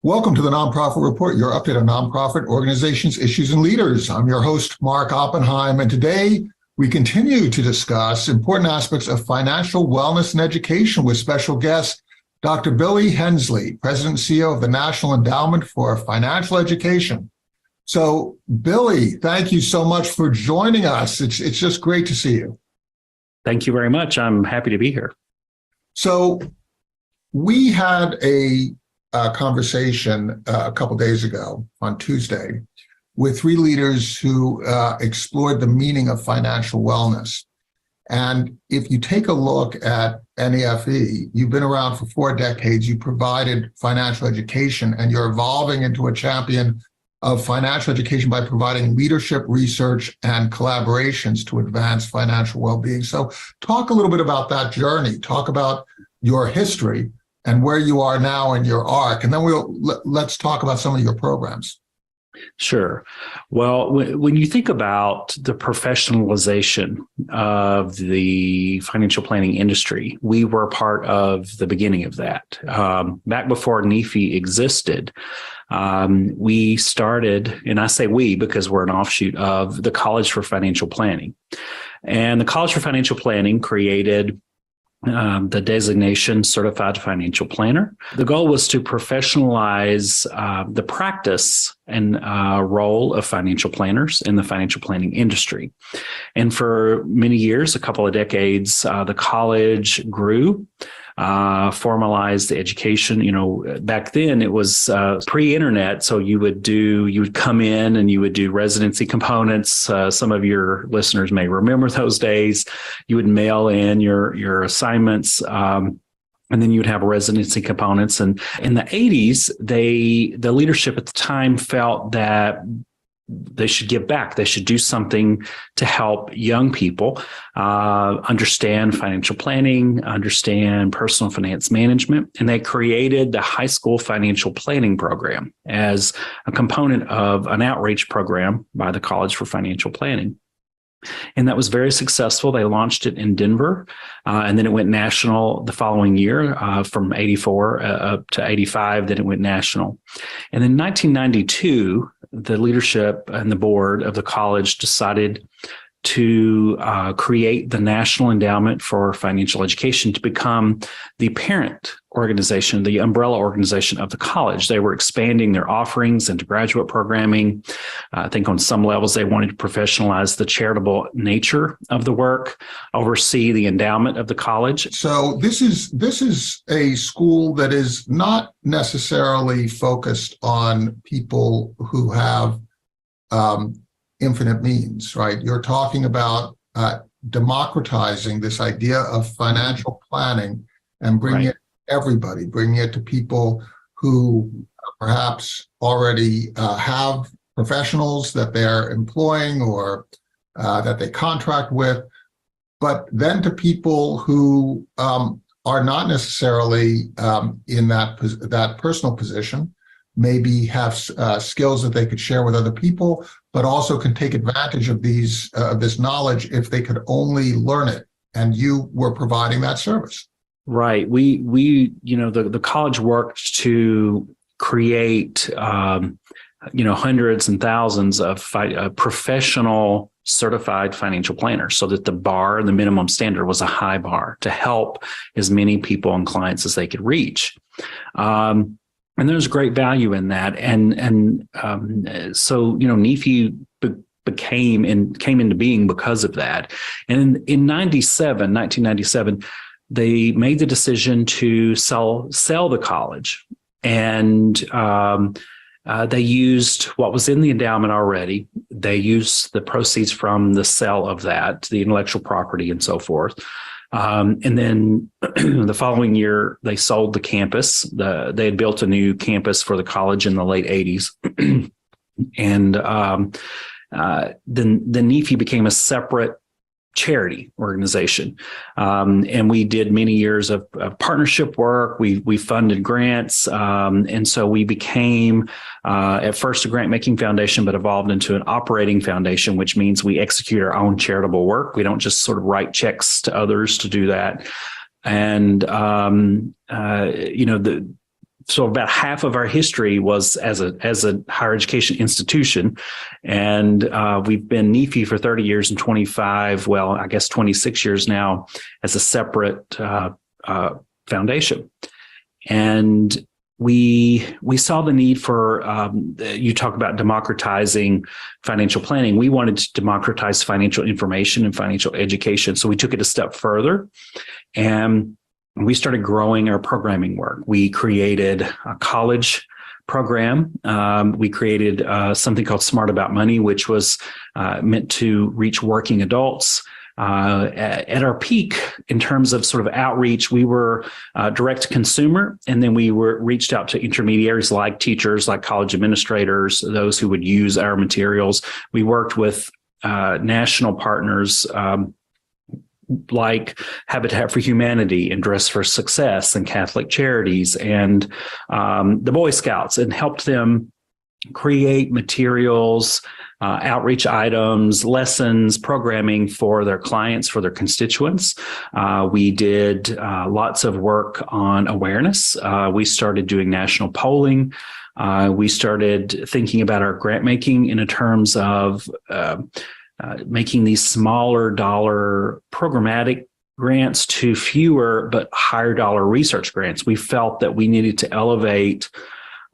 Welcome to the Nonprofit Report, your update on nonprofit organizations, issues, and leaders. I'm your host, Mark Oppenheim, and today we continue to discuss important aspects of financial wellness and education with special guest, Dr. Billy Hensley, President and CEO of the National Endowment for Financial Education. So, Billy, thank you so much for joining us. It's just great to see you. Thank you very much. I'm happy to be here. So, we had a conversation a couple days ago on Tuesday with three leaders who explored the meaning of financial wellness. And if you take a look at NEFE, you've been around for 4 decades, you provided financial education, and you're evolving into a champion of financial education by providing leadership, research, and collaborations to advance financial well-being. So talk a little bit about that journey, talk about your history and where you are now in your arc, and then let's talk about some of your programs. Sure. Well, when you think about the professionalization of the financial planning industry, we were part of the beginning of that. Back before NEFE existed, we started, and I say we because we're an offshoot of the College for Financial Planning. And the College for Financial Planning created the designation Certified Financial Planner. The goal was to professionalize the practice and role of financial planners in the financial planning industry. And for many years, a couple of decades, the college grew, formalized the education. You know, back then it was pre-internet, so you would come in and you would do residency components. Some of your listeners may remember those days. You would mail in your assignments, and then you would have residency components. And in the 80s, the leadership at the time felt that they should give back. They should do something to help young people understand financial planning, understand personal finance management. And they created the high school financial planning program as a component of an outreach program by the College for Financial Planning. And that was very successful. They launched it in Denver, and then it went national the following year, from 84 up to 85, then it went national. And in 1992, the leadership and the board of the college decided to create the National Endowment for Financial Education to become the parent organization, the umbrella organization of the college. They were expanding their offerings into graduate programming. I think on some levels, they wanted to professionalize the charitable nature of the work, oversee the endowment of the college. So this is a school that is not necessarily focused on people who have infinite means, right? You're talking about democratizing this idea of financial planning and bringing it to everybody, bringing it to people who perhaps already have professionals that they're employing or that they contract with, but then to people who are not necessarily in that personal position, maybe have skills that they could share with other people, but also can take advantage of this knowledge if they could only learn it. And you were providing that service. Right. We the college worked to create hundreds and thousands of professional certified financial planners, so that the bar, the minimum standard, was a high bar to help as many people and clients as they could reach. And there's great value in that. So NEFE came into being because of that. And in 1997, they made the decision to sell the college. And they used what was in the endowment already. They used the proceeds from the sale of that, the intellectual property and so forth. And then the following year, they sold the campus. They had built a new campus for the college in the late 80s. And then NEFE became a separate charity organization. And we did many years of partnership work. We funded grants. And so we became at first a grant making foundation, but evolved into an operating foundation, which means we execute our own charitable work. We don't just sort of write checks to others to do that. And, so about half of our history was as a higher education institution, and we've been NEFI for 30 years and 25, well, I guess 26 years now as a separate foundation. And we saw the need for, you talk about democratizing financial planning. We wanted to democratize financial information and financial education. So we took it a step further, and we started growing our programming work. We created a college program. We created something called Smart About Money, which was meant to reach working adults. At our peak, in terms of sort of outreach, we were direct to consumer, and then we reached out to intermediaries like teachers, like college administrators, those who would use our materials. We worked with national partners like Habitat for Humanity and Dress for Success and Catholic Charities and the Boy Scouts, and helped them create materials, outreach items, lessons, programming for their clients, for their constituents. We did lots of work on awareness. We started doing national polling. We started thinking about our grant making in terms of making these smaller dollar programmatic grants to fewer but higher dollar research grants. We felt that we needed to elevate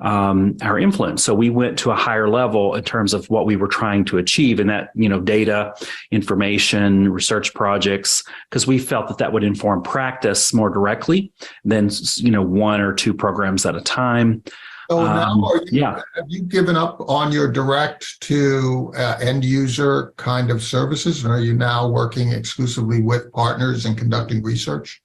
our influence. So we went to a higher level in terms of what we were trying to achieve, and that, data, information, research projects, because we felt that would inform practice more directly than, one or two programs at a time. So now have you given up on your direct to end user kind of services? And are you now working exclusively with partners and conducting research?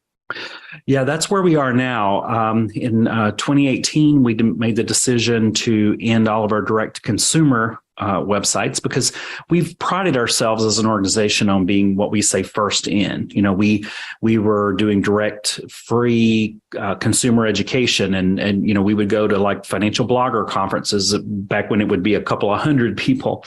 Yeah, that's where we are now. In 2018, we made the decision to end all of our direct to consumer websites, because we've prided ourselves as an organization on being what we say first in. We were doing direct free consumer education, and we would go to like financial blogger conferences back when it would be a couple of hundred people.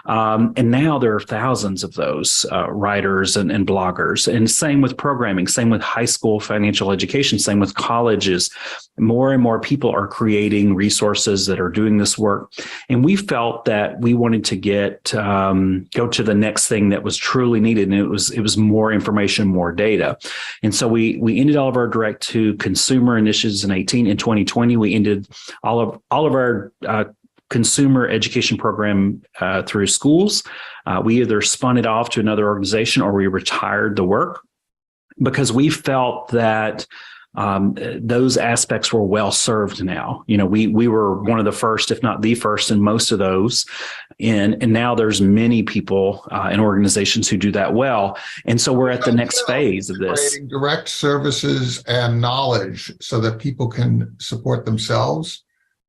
And now there are thousands of those writers and bloggers, and same with programming, same with high school financial education, same with colleges. More and more people are creating resources that are doing this work. And we felt that we wanted to go to the next thing that was truly needed. And it was more information, more data. And so we ended all of our direct to consumer initiatives in 2018. In 2020, we ended all of our consumer education program through schools. We either spun it off to another organization or we retired the work, because we felt that those aspects were well served now. We were one of the first, if not the first, in most of those. And now there's many people and organizations who do that well. And so we're at the next phase of this. Creating direct services and knowledge so that people can support themselves.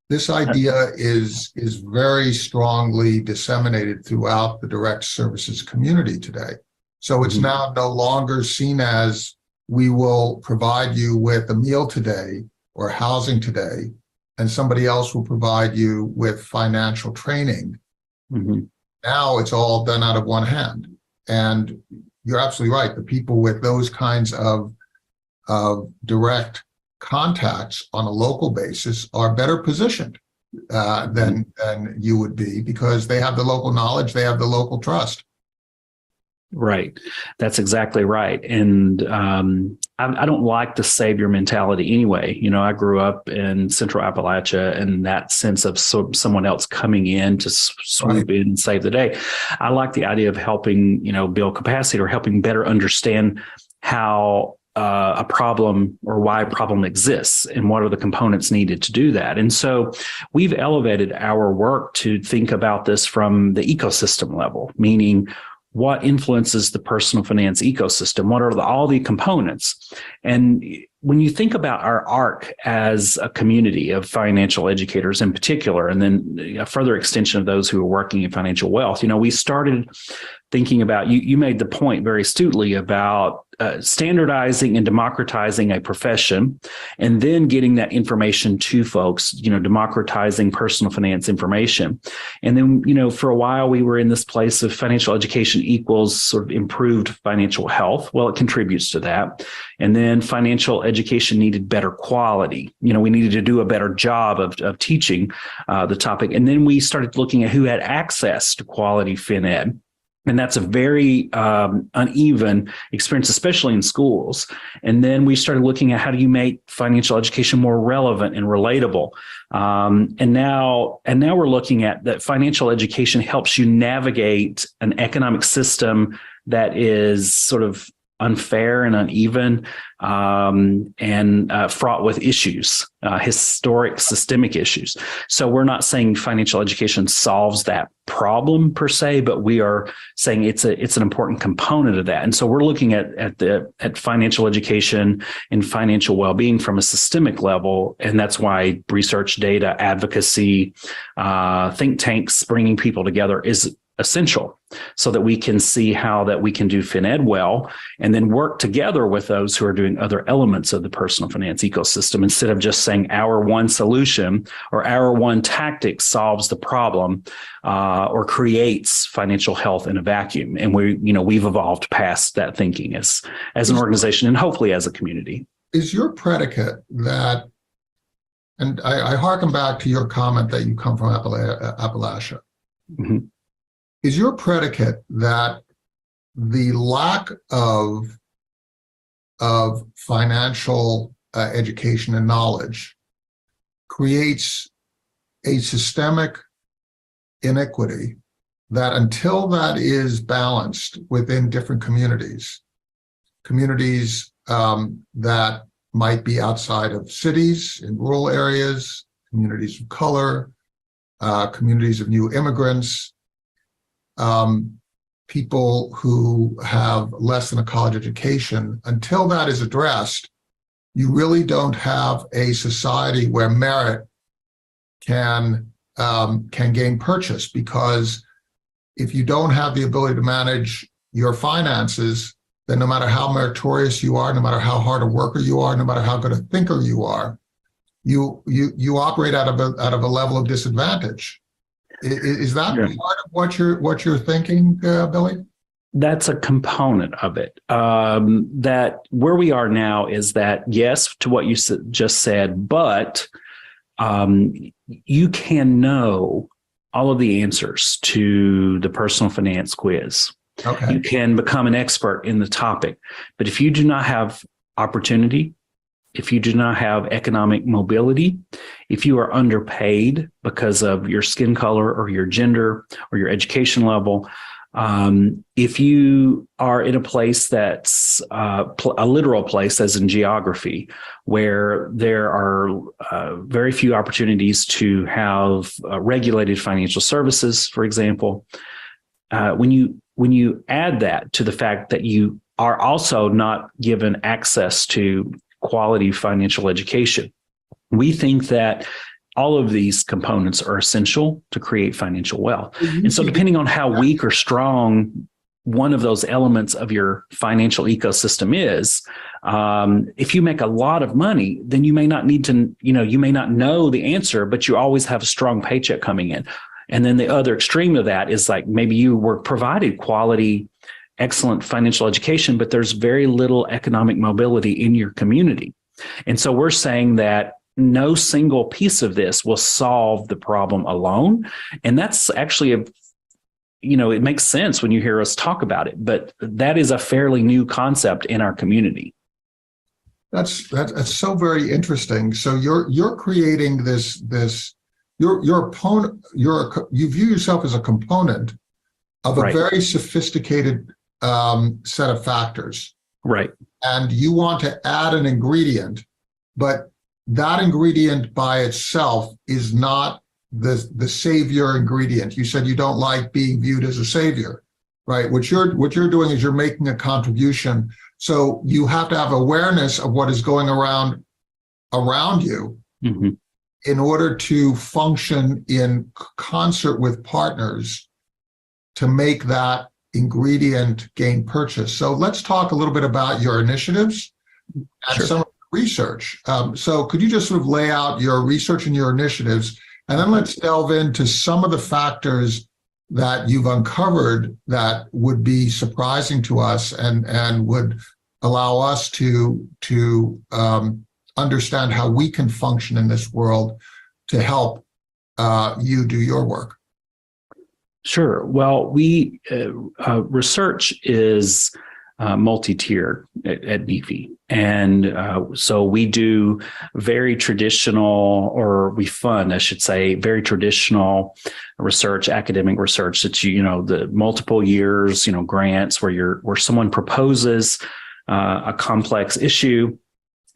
This idea is very strongly disseminated throughout the direct services community today. So it's now no longer seen as, we will provide you with a meal today or housing today, and somebody else will provide you with financial training. Now it's all done out of one hand. And you're absolutely right. The people with those kinds of direct contacts on a local basis are better positioned than you would be, because they have the local knowledge, they have the local trust. Right. That's exactly right. And I don't like the savior mentality anyway. I grew up in Central Appalachia, and that sense of someone else coming in to swoop in and save the day. I like the idea of helping, build capacity, or helping better understand how a problem or why a problem exists and what are the components needed to do that. And so we've elevated our work to think about this from the ecosystem level, meaning what influences the personal finance ecosystem? What are all the components? And when you think about our arc as a community of financial educators in particular, and then a further extension of those who are working in financial wealth, we started thinking about, you made the point very astutely about standardizing and democratizing a profession, and then getting that information to folks, democratizing personal finance information. And then, for a while, we were in this place of financial education equals sort of improved financial health. Well, it contributes to that. And then financial education needed better quality. We needed to do a better job of teaching the topic. And then we started looking at who had access to quality fin ed. And that's a very uneven experience, especially in schools. And then we started looking at how do you make financial education more relevant and relatable. And now we're looking at that financial education helps you navigate an economic system that is sort of unfair and uneven, and fraught with issues, historic systemic issues. So we're not saying financial education solves that problem per se, but we are saying it's an important component of that. And so we're looking at financial education and financial well-being from a systemic level, and that's why research, data, advocacy, think tanks, bringing people together is essential, so that we can see how that we can do fin ed well, and then work together with those who are doing other elements of the personal finance ecosystem, instead of just saying our one solution or our one tactic solves the problem or creates financial health in a vacuum. And we've evolved past that thinking as an organization, and hopefully as a community. Is your predicate that, and I hearken back to your comment that you come from Appalachia. Mm-hmm. Is your predicate that the lack of financial education and knowledge creates a systemic inequity that, until that is balanced within different communities that might be outside of cities, in rural areas, communities of color, communities of new immigrants, people who have less than a college education, until that is addressed, you really don't have a society where merit can gain purchase. Because if you don't have the ability to manage your finances, then no matter how meritorious you are, no matter how hard a worker you are, no matter how good a thinker you are, you operate out of a level of disadvantage. Is that part of what you're thinking, Billy? That's a component of it. That where we are now is that, yes, to what you just said, but you can know all of the answers to the personal finance quiz. Okay. You can become an expert in the topic, but if you do not have opportunity, if you do not have economic mobility, if you are underpaid because of your skin color or your gender or your education level, if you are in a place that's a literal place, as in geography, where there are very few opportunities to have regulated financial services, for example, when you add that to the fact that you are also not given access to quality financial education, we think that all of these components are essential to create financial wealth. And so depending on how weak or strong one of those elements of your financial ecosystem is, if you make a lot of money, then you may not need to, you may not know the answer, but you always have a strong paycheck coming in. And then the other extreme of that is like maybe you were provided quality, excellent financial education, but there's very little economic mobility in your community. And so we're saying that no single piece of this will solve the problem alone. And that's actually it makes sense when you hear us talk about it, but that is a fairly new concept in our community. That's so very interesting. So you're creating this your opponent, you view yourself as a component of a Right. very sophisticated set of factors. Right. And you want to add an ingredient, but that ingredient by itself is not the savior ingredient. You said you don't like being viewed as a savior, right? What you're doing is you're making a contribution. So you have to have awareness of what is going around you, mm-hmm. in order to function in concert with partners to make that ingredient gain purchase. So let's talk a little bit about your initiatives and Sure. some of the research. So could you just sort of lay out your research and your initiatives, and then let's delve into some of the factors that you've uncovered that would be surprising to us and would allow us to understand how we can function in this world to help you do your work. Sure. Well, we research is multi-tiered at NEFI. And so we do very traditional, or we fund, I should say, very traditional research, academic research that the multiple years, grants where someone proposes a complex issue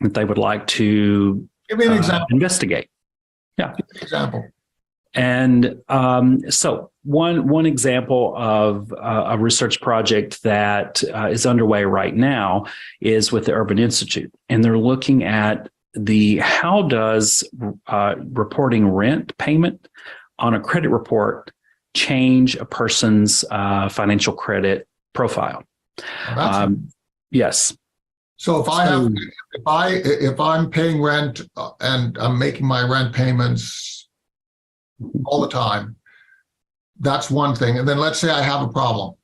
that they would like to Give me an example. Investigate. Yeah. Give me an example. And so one example of a research project that is underway right now is with the Urban Institute, and they're looking at how does reporting rent payment on a credit report change a person's financial credit profile. Yes. So if I'm paying rent and I'm making my rent payments all the time, that's one thing. And then let's say I have a problem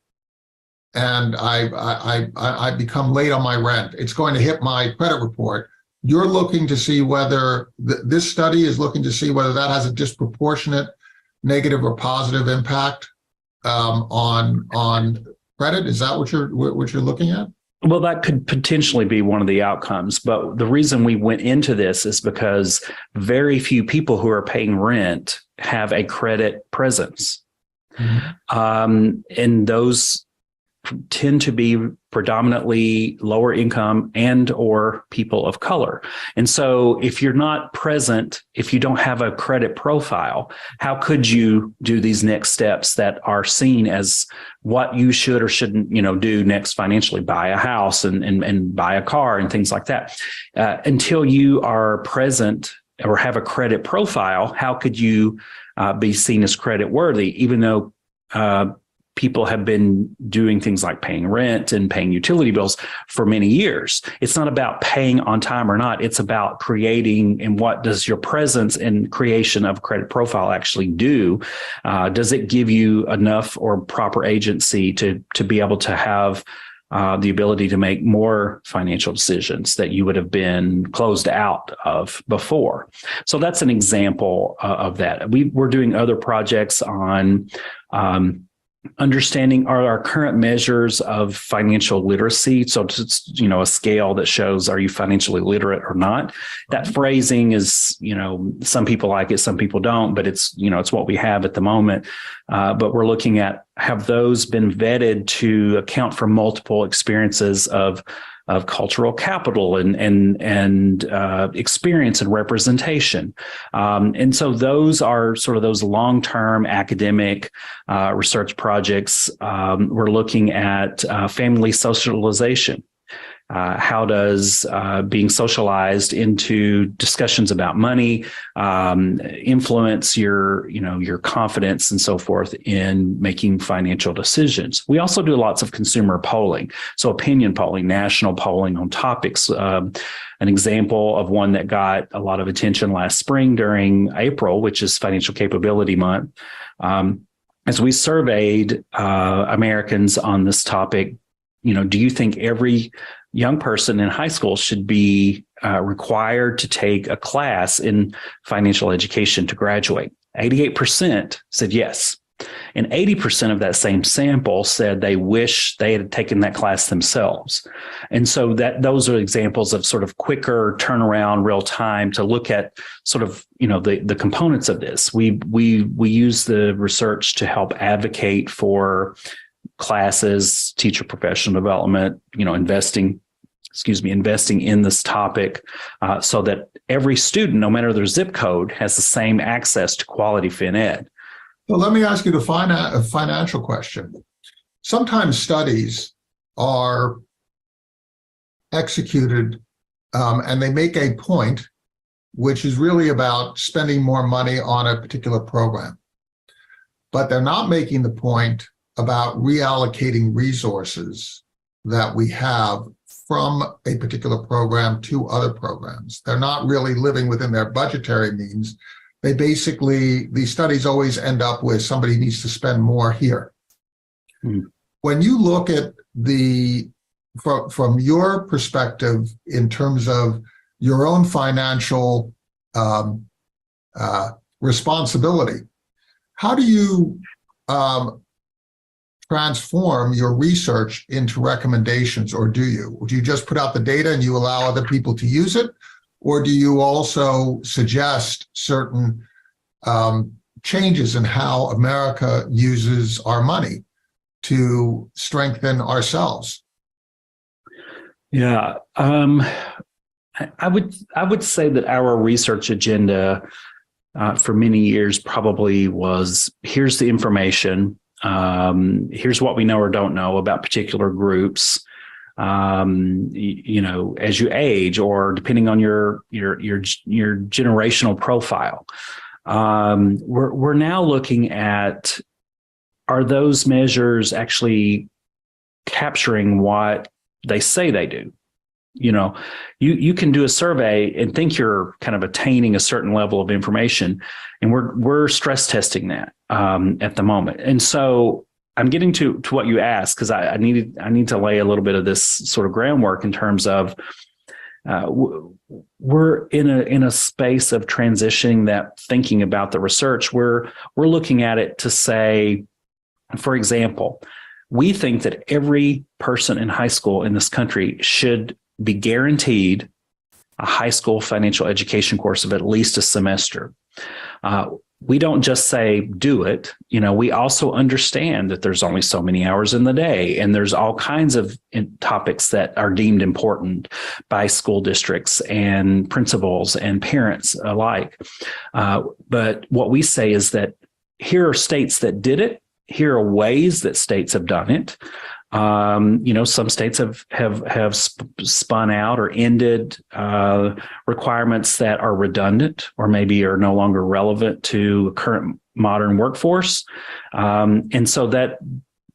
and I become late on my rent. It's going to hit my credit report. You're looking to see whether this study is looking to see whether that has a disproportionate negative or positive impact on credit. Is that what you're looking at? Well, that could potentially be one of the outcomes. But the reason we went into this is because very few people who are paying rent have a credit presence. Mm-hmm. And those tend to be predominantly lower income and or people of color. And so if you're not present, if you don't have a credit profile, how could you do these next steps that are seen as what you should or shouldn't, do next financially, buy a house and buy a car and things like that. Until you are present or have a credit profile, how could you be seen as credit worthy, even though people have been doing things like paying rent and paying utility bills for many years? It's not about paying on time or not. It's about creating, and what does your presence and creation of credit profile actually do? Does it give you enough or proper agency to be able to have the ability to make more financial decisions that you would have been closed out of before? So that's an example of that. We're doing other projects on understanding our current measures of financial literacy. So it's, a scale that shows, are you financially literate or not? That phrasing is, some people like it, some people don't, but it's what we have at the moment. But we're looking at, have those been vetted to account for multiple experiences of cultural capital and experience and representation. And so those are sort of those long-term academic research projects. We're looking at family socialization. How does being socialized into discussions about money influence your confidence and so forth in making financial decisions? We also do lots of consumer polling, so opinion polling, national polling on topics. An example of one that got a lot of attention last spring during April, which is Financial Capability Month, as we surveyed Americans on this topic. Do you think every young person in high school should be required to take a class in financial education to graduate? 88% said yes. And 80% of that same sample said they wish they had taken that class themselves. And so those are examples of sort of quicker turnaround, real time to look at sort of, the components of this. We use the research to help advocate for classes, teacher professional development, investing in this topic so that every student, no matter their zip code, has the same access to quality fin ed. So let me ask you a financial question. Sometimes studies are executed and they make a point, which is really about spending more money on a particular program. But they're not making the point about reallocating resources that we have from a particular program to other programs. They're not really living within their budgetary means. They basically, these studies always end up with somebody needs to spend more here. When you look at from your perspective in terms of your own financial responsibility, how do you transform your research into recommendations, or do you? Do you just put out the data and you allow other people to use it? Or do you also suggest certain changes in how America uses our money to strengthen ourselves? Yeah, I would say that our research agenda for many years probably was, here's the information, here's what we know or don't know about particular groups. You know, as you age, or depending on your generational profile, we're now looking at, are those measures actually capturing what they say they do? You know, you can do a survey and think you're kind of attaining a certain level of information, and we're stress testing that at the moment. And so I'm getting to what you asked, because I need to lay a little bit of this sort of groundwork in terms of we're in a space of transitioning that thinking about the research. We're looking at it to say, for example, we think that every person in high school in this country should be guaranteed a high school financial education course of at least a semester. We don't just say do it. You know, we also understand that there's only so many hours in the day, and there's all kinds of topics that are deemed important by school districts and principals and parents alike. But what we say is that here are states that did it. Here are ways that states have done it. You know, some states have spun out or ended requirements that are redundant or maybe are no longer relevant to current modern workforce. And so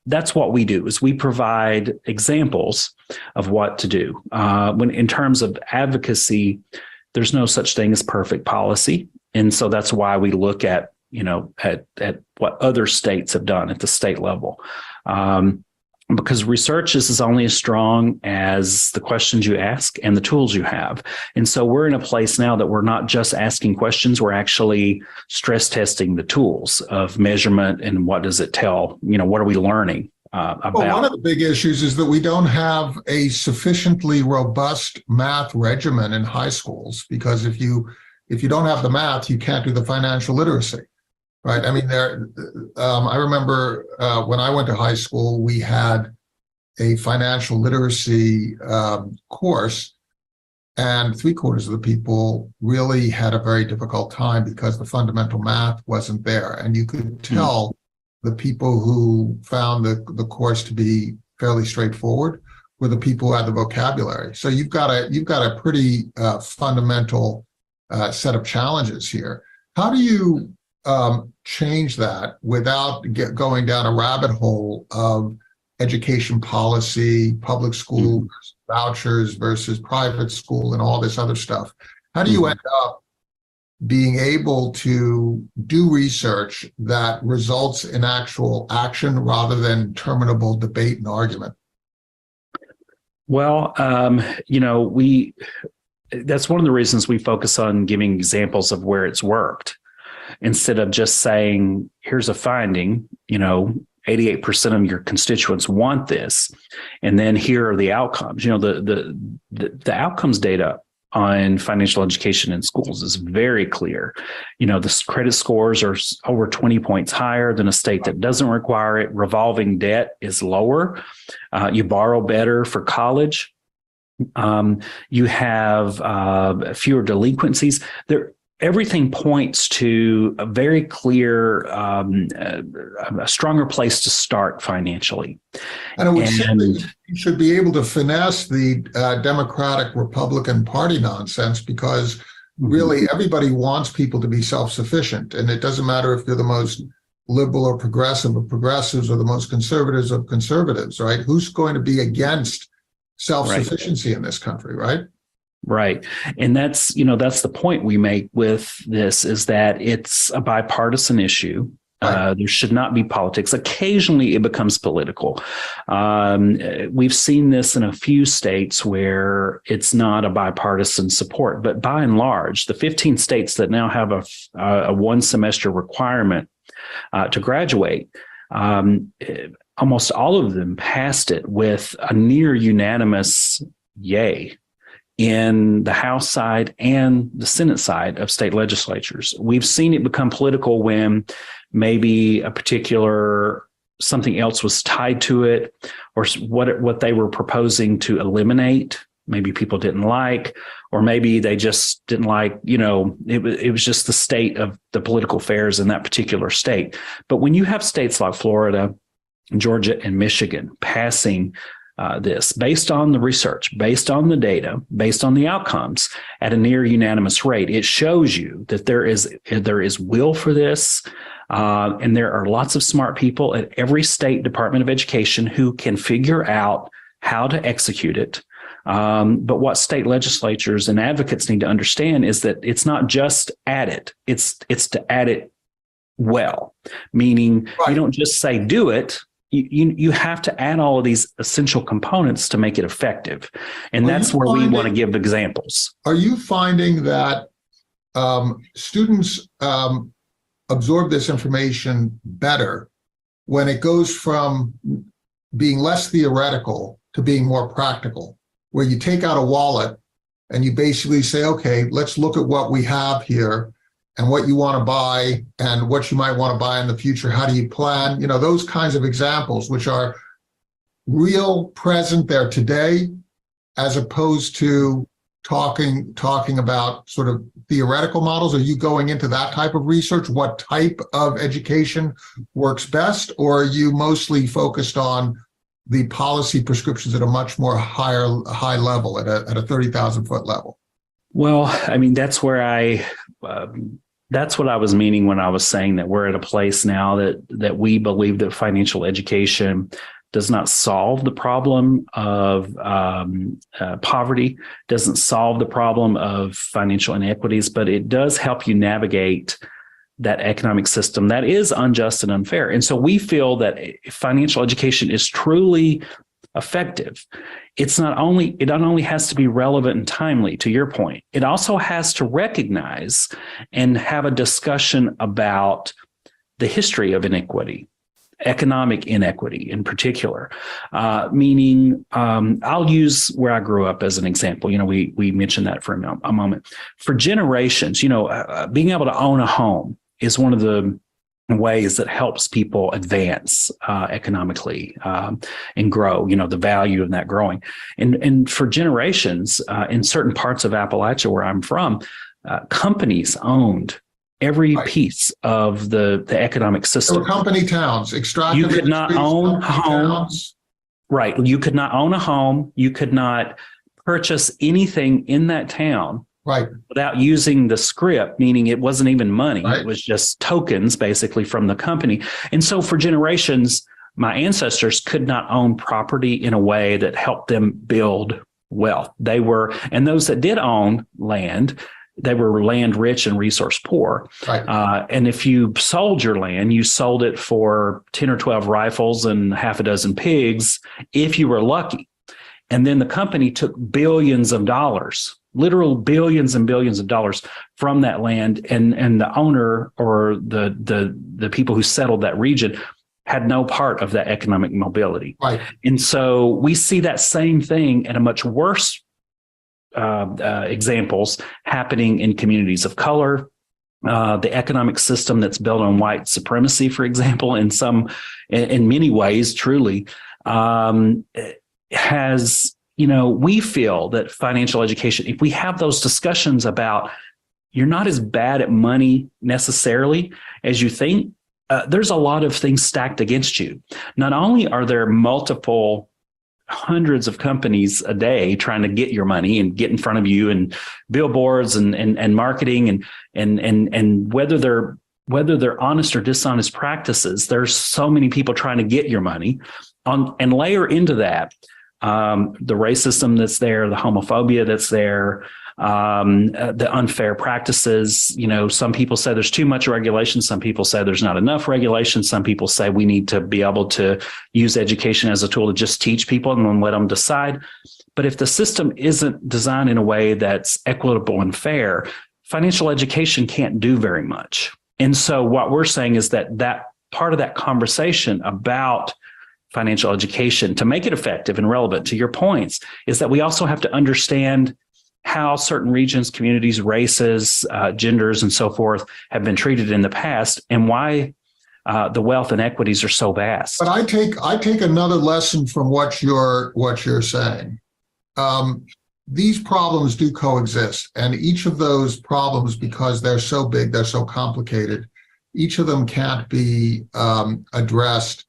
that's what we do, is we provide examples of what to do. When in terms of advocacy, there's no such thing as perfect policy. And so that's why we look at, you know, at what other states have done at the state level. Because research is only as strong as the questions you ask and the tools you have. And so we're in a place now that we're not just asking questions, we're actually stress testing the tools of measurement and what does it tell, you know, what are we learning about? Well, one of the big issues is that we don't have a sufficiently robust math regimen in high schools, because if you don't have the math, you can't do the financial literacy. Right. I mean, I remember when I went to high school, we had a financial literacy course, and 3/4 of the people really had a very difficult time because the fundamental math wasn't there. And you could tell the people who found the course to be fairly straightforward were the people who had the vocabulary. So you've got a pretty fundamental set of challenges here. How do you change that without going down a rabbit hole of education policy, public school vouchers versus private school, and all this other stuff? How do you end up being able to do research that results in actual action rather than terminable debate and argument? Well, you know, that's one of the reasons we focus on giving examples of where it's worked, instead of just saying, here's a finding, you know, 88% of your constituents want this, and then here are the outcomes. You know, the outcomes data on financial education in schools is very clear. You know, the credit scores are over 20 points higher than a state that doesn't require it. Revolving debt is lower. You borrow better for college. You have fewer delinquencies. Everything points to a very clear, a stronger place to start financially. And it would seem that you should be able to finesse the Democratic Republican Party nonsense, because really everybody wants people to be self-sufficient. And it doesn't matter if you're the most liberal or progressive of progressives or the most conservatives of conservatives, right? Who's going to be against self-sufficiency in this country, right? Right. And that's the point we make with this, is that it's a bipartisan issue. Right. There should not be politics. Occasionally it becomes political. We've seen this in a few states where it's not a bipartisan support, but by and large, the 15 states that now have a one semester requirement to graduate, almost all of them passed it with a near unanimous yay in the House side and the Senate side of state legislatures. We've seen it become political when maybe a particular something else was tied to it, or what they were proposing to eliminate, maybe people didn't like, or maybe they just didn't like, it was just the state of the political affairs in that particular state. But when you have states like Florida, Georgia, and Michigan passing this based on the research, based on the data, based on the outcomes at a near unanimous rate, it shows you that there is will for this. And there are lots of smart people at every state Department of Education who can figure out how to execute it. But what state legislatures and advocates need to understand is that it's not just add it, it's to add it well, meaning you don't just say do it. You have to add all of these essential components to make it effective. And that's where we want to give examples. Are you finding that students absorb this information better when it goes from being less theoretical to being more practical, where you take out a wallet and you basically say, okay, let's look at what we have here and what you want to buy and what you might want to buy in the future. How do you plan? Those kinds of examples, which are real, present there today, as opposed to talking about sort of theoretical models. Are you going into that type of research? What type of education works best? Or are you mostly focused on the policy prescriptions at a much more high level, at a 30,000 foot level? Well, I mean, that's what I was meaning when I was saying that we're at a place now that we believe that financial education does not solve the problem of poverty, doesn't solve the problem of financial inequities, but it does help you navigate that economic system that is unjust and unfair. And so we feel that if financial education is truly effective, it not only has to be relevant and timely, to your point, it also has to recognize and have a discussion about the history of inequity, economic inequity in particular, meaning I'll use where I grew up as an example. We mentioned that for a moment. For generations, being able to own a home is one of the ways that helps people advance economically and grow, the value of that growing. And for generations, in certain parts of Appalachia where I'm from, companies owned every piece of the economic system. There were company towns, extractive. You could not own homes. Right. You could not own a home. You could not purchase anything in that town. Right. Without using the script, meaning it wasn't even money. Right. It was just tokens basically from the company. And so for generations, my ancestors could not own property in a way that helped them build wealth. And those that did own land, they were land rich and resource poor. Right. And if you sold your land, you sold it for 10 or 12 rifles and half a dozen pigs, if you were lucky. And then the company took billions of dollars, literal billions and billions of dollars from that land. And the owner or the people who settled that region had no part of that economic mobility. Right. And so we see that same thing at a much worse examples happening in communities of color. The economic system that's built on white supremacy, for example, in many ways, truly, has, we feel that financial education, if we have those discussions about you're not as bad at money necessarily as you think, there's a lot of things stacked against you. Not only are there multiple hundreds of companies a day trying to get your money and get in front of you, and billboards and marketing and whether they're whether they're honest or dishonest practices, there's so many people trying to get your money and layer into that the racism that's there, the homophobia that's there, the unfair practices. Some people say there's too much regulation. Some people say there's not enough regulation. Some people say we need to be able to use education as a tool to just teach people and then let them decide. But if the system isn't designed in a way that's equitable and fair, financial education can't do very much. And so what we're saying is that part of that conversation about financial education, to make it effective and relevant to your points, is that we also have to understand how certain regions, communities, races, genders, and so forth have been treated in the past, and why the wealth and equities are so vast. But I take another lesson from what you're saying. These problems do coexist, and each of those problems, because they're so big, they're so complicated, each of them can't be addressed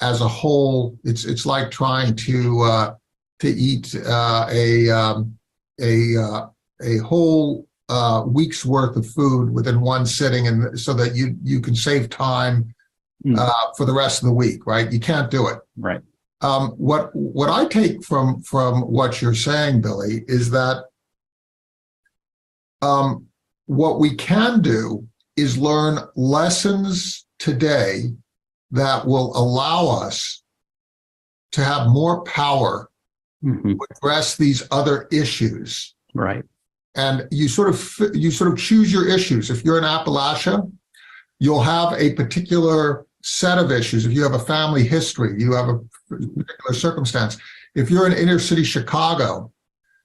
as a whole. It's like trying to eat a whole week's worth of food within one sitting, and so that you can save time for the rest of the week, right? You can't do it. Right. What I take from what you're saying, Billy, is that what we can do is learn lessons today that will allow us to have more power to address these other issues. Right. And you sort of choose your issues. If you're in Appalachia, you'll have a particular set of issues. If you have a family history, you have a particular circumstance. If you're in inner city Chicago,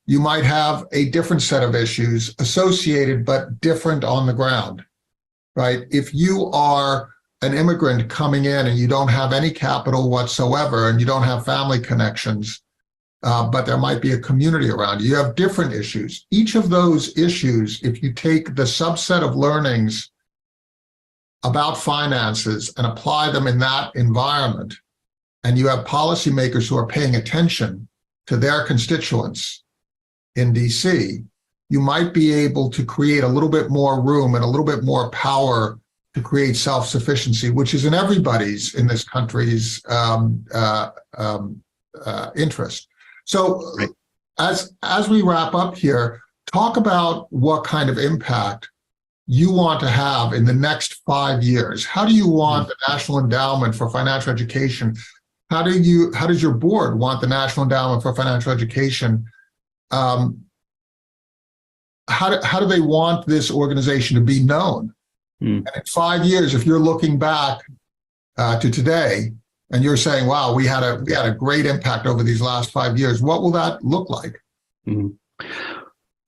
you might have a different set of issues associated but different on the ground, right? If you are an immigrant coming in and you don't have any capital whatsoever and you don't have family connections, but there might be a community around you, you have different issues. Each of those issues, if you take the subset of learnings about finances and apply them in that environment, and you have policymakers who are paying attention to their constituents in DC, you might be able to create a little bit more room and a little bit more power to create self-sufficiency, which is in everybody's in this country's interest. So as we wrap up here, talk about what kind of impact you want to have in the next 5 years. How do you want the National Endowment for Financial Education? How does your board want the National Endowment for Financial Education? How do they want this organization to be known? And in 5 years, if you're looking back to today and you're saying, wow, we had a great impact over these last 5 years, what will that look like?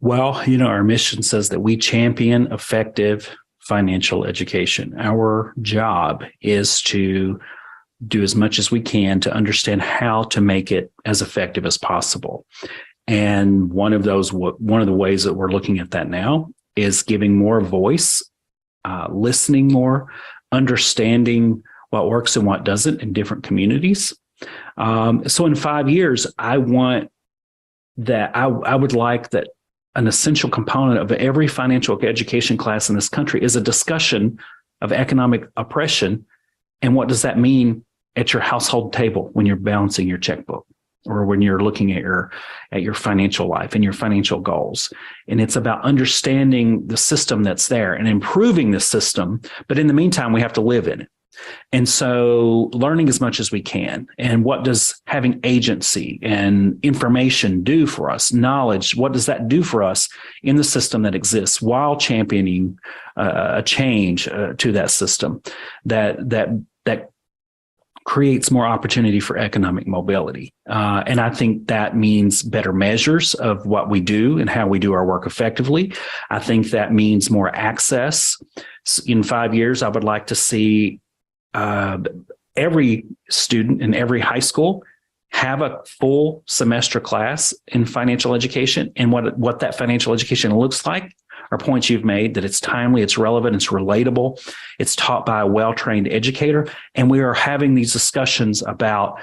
Well, our mission says that we champion effective financial education. Our job is to do as much as we can to understand how to make it as effective as possible. And one of the ways that we're looking at that now is giving more voice, listening more, understanding what works and what doesn't in different communities. So in 5 years, I would like that an essential component of every financial education class in this country is a discussion of economic oppression. And what does that mean at your household table when you're balancing your checkbook or when you're looking at your financial life and your financial goals? And it's about understanding the system that's there and improving the system. But in the meantime, we have to live in it. And so learning as much as we can. And what does having agency and information do for us? Knowledge, what does that do for us in the system that exists while championing a change to that system that creates more opportunity for economic mobility. And I think that means better measures of what we do and how we do our work effectively. I think that means more access. In 5 years, I would like to see every student in every high school have a full semester class in financial education. And what that financial education looks like are points you've made, that it's timely, it's relevant, it's relatable, it's taught by a well-trained educator. And we are having these discussions about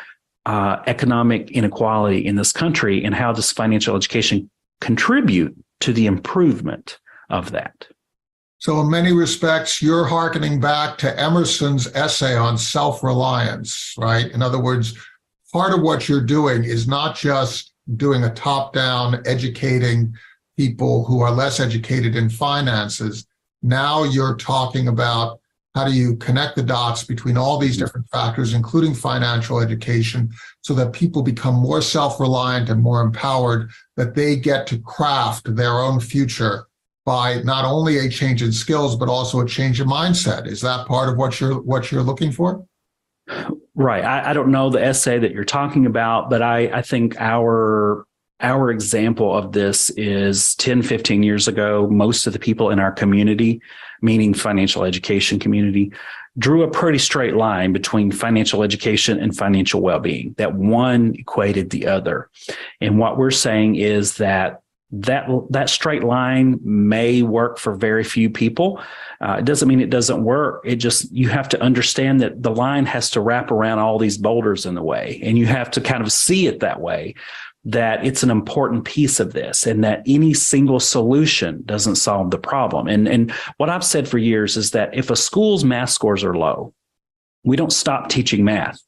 economic inequality in this country and how does financial education contribute to the improvement of that. So in many respects, you're hearkening back to Emerson's essay on self-reliance, right? In other words, part of what you're doing is not just doing a top-down, educating people who are less educated in finances. Now you're talking about how do you connect the dots between all these different factors, including financial education, so that people become more self-reliant and more empowered, that they get to craft their own future by not only a change in skills, but also a change in mindset. Is that part of what you're looking for? Right. I don't know the essay that you're talking about, but I think our example of this is 10, 15 years ago, most of the people in our community, meaning financial education community, drew a pretty straight line between financial education and financial well-being, that one equated the other. And what we're saying is that straight line may work for very few people. It doesn't mean it doesn't work. It just, you have to understand that the line has to wrap around all these boulders in the way. And you have to kind of see it that way, that it's an important piece of this, and that any single solution doesn't solve the problem. And what I've said for years is that if a school's math scores are low, we don't stop teaching math.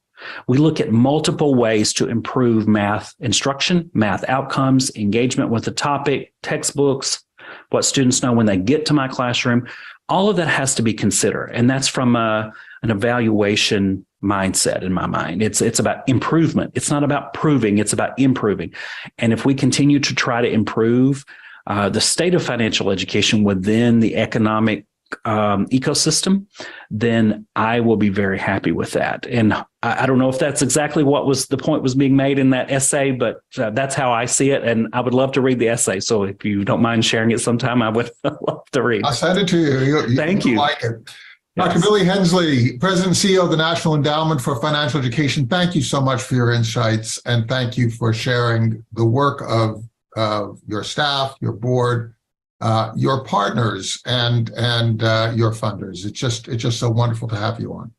We look at multiple ways to improve math instruction, math outcomes, engagement with the topic, textbooks, what students know when they get to my classroom. All of that has to be considered. And that's from an evaluation mindset in my mind. It's about improvement. It's not about proving, it's about improving. And if we continue to try to improve the state of financial education within the economic ecosystem, then I will be very happy with that. And I don't know if that's exactly what was the point was being made in that essay, but that's how I see it. And I would love to read the essay. So if you don't mind sharing it sometime, I would love to read. I'll send it to you. Thank you. Like it. Dr. Billy Hensley, President and CEO of the National Endowment for Financial Education, thank you so much for your insights, and thank you for sharing the work of your staff, your board, your partners, and your funders. It's just so wonderful to have you on.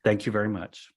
Thank you very much.